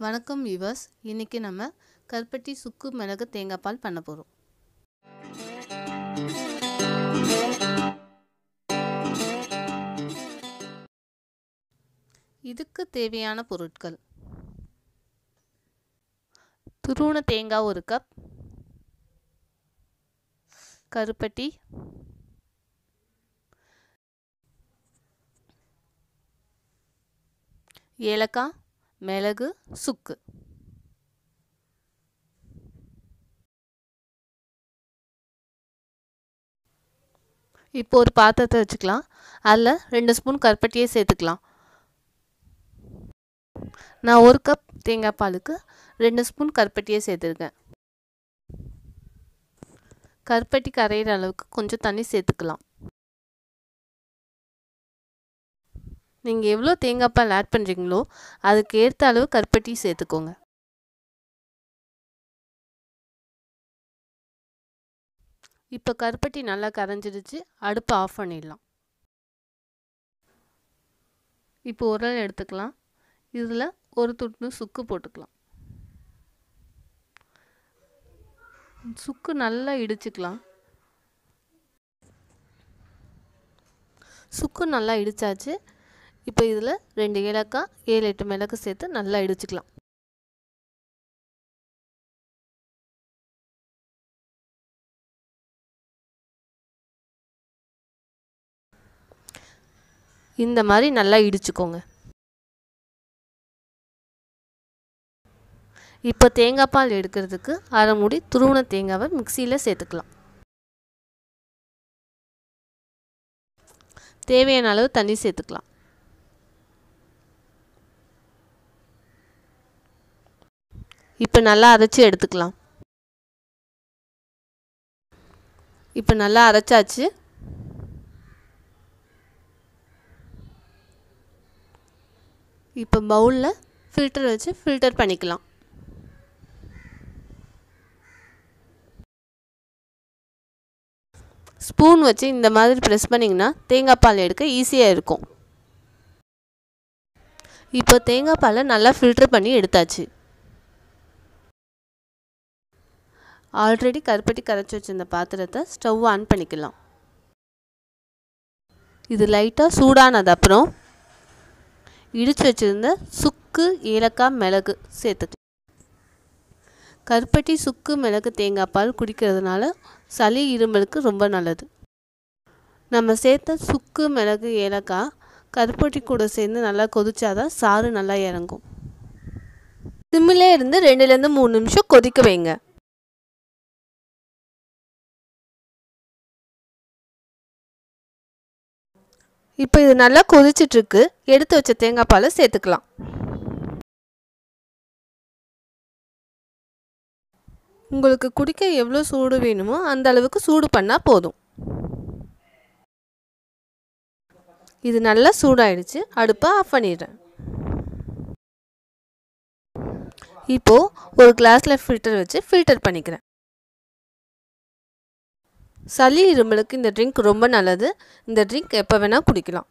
வணக்கம் வியூவர்ஸ். இன்னைக்கு நம்ம கருப்பட்டி சுக்கு மிளகு தேங்காய் பால் பண்ண போகிறோம். இதுக்கு தேவையான பொருட்கள்: துருவன தேங்காய் 1 கப், கருப்பட்டி, ஏலக்காய், மிளகு, சுக்கு. இப்போ ஒரு பாத்திரத்தை வச்சுக்கலாம். அதில் 2 ஸ்பூன் கருப்பட்டியை சேர்த்துக்கலாம். நான் 1 கப் தேங்காய் பாலுக்கு 2 ஸ்பூன் கருப்பட்டியை சேர்த்துருக்கேன். கருப்பட்டி கரையிற அளவுக்கு கொஞ்சம் தண்ணி சேர்த்துக்கலாம். நீங்கள் எவ்வளோ தேங்காய் பால் ஆட் பண்ணுறீங்களோ அதுக்கு ஏற்ற அளவு கருப்பட்டி சேர்த்துக்கோங்க. இப்போ கருப்பட்டி நல்லா கரைஞ்சிடுச்சு. அடுப்பை ஆஃப் பண்ணிடலாம். இப்போ உரல் எடுத்துக்கலாம். இதில் ஒரு துண்டு சுக்கு போட்டுக்கலாம். சுக்கு நல்லா இடிச்சுக்கலாம். சுக்கு நல்லா இடித்தாச்சு. இப்போ இதில் 2 ஏலக்காய், 7-8 மிளகு சேர்த்து நல்லா இடிச்சுக்கலாம். இந்த மாதிரி நல்லா இடிச்சுக்கோங்க. இப்போ தேங்காய் பால் எடுக்கிறதுக்கு அரை மூடி துருவன தேங்காவை மிக்சியில் சேர்த்துக்கலாம். தேவையான அளவு தண்ணி சேர்த்துக்கலாம். இப்போ நல்லா அரைச்சி எடுத்துக்கலாம். இப்போ நல்லா அரைச்சாச்சு. இப்போ பவுலில் ஃபில்டர் வச்சு ஃபில்டர் பண்ணிக்கலாம். ஸ்பூன் வச்சு இந்த மாதிரி ப்ரெஸ் பண்ணிங்கன்னா தேங்காய் பால் எடுக்க ஈஸியாக இருக்கும். இப்போ தேங்காய் பாலை நல்லா ஃபில்டர் பண்ணி எடுத்தாச்சு. ஆல்ரெடி கருப்பட்டி கரைச்சி வச்சிருந்த பாத்திரத்தை ஸ்டவ் ஆன் பண்ணிக்கலாம். இது லைட்டாக சூடானது அப்புறம் இடித்து வச்சுருந்த சுக்கு, ஏலக்காய், மிளகு சேர்த்துக்கலாம். கருப்பட்டி, சுக்கு, மிளகு, தேங்காய் பால் குடிக்கிறதுனால சளி, இருமலுக்கு ரொம்ப நல்லது. நம்ம சேர்த்த சுக்கு, மிளகு, ஏலக்காய் கருப்பட்டி கூட சேர்ந்து நல்லா கொதிச்சாதான் சாறு நல்லா இறங்கும். சிம்மிலே இருந்து 2-3 நிமிஷம் கொதிக்க வைங்க. இப்போ இது நல்லா கொதிச்சிட்ருக்கு. எடுத்து வச்ச தேங்காய் பாலை சேர்த்துக்கலாம். உங்களுக்கு குடிக்க எவ்வளோ சூடு வேணுமோ அந்த அளவுக்கு சூடு பண்ணால் போதும். இது நல்லா சூடாயிடுச்சு. அடுப்பை ஆஃப் பண்ணிடுறேன். இப்போது ஒரு கிளாஸில் ஃபில்டர் வச்சு ஃபில்டர் பண்ணிக்கிறேன். சளி, இருமலுக்கு இந்த ட்ரிங்க் ரொம்ப நல்லது. இந்த ட்ரிங்க் எப்போ வேணால் குடிக்கலாம்.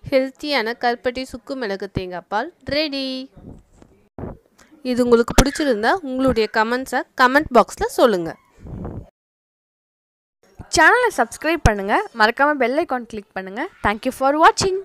ஹெல்த்தியான கருப்பட்டி, சுக்கு, மிளகு, தேங்காய் பால் ரெடி. இது உங்களுக்கு பிடிச்சிருந்தா உங்களுடைய கமெண்ட்ஸை கமெண்ட் பாக்ஸில் சொல்லுங்கள். சேனலை சப்ஸ்கிரைப் பண்ணுங்கள். மறக்காமல் பெல் ஐகான் கிளிக் பண்ணுங்கள். தேங்க்யூ ஃபார் வாட்சிங்.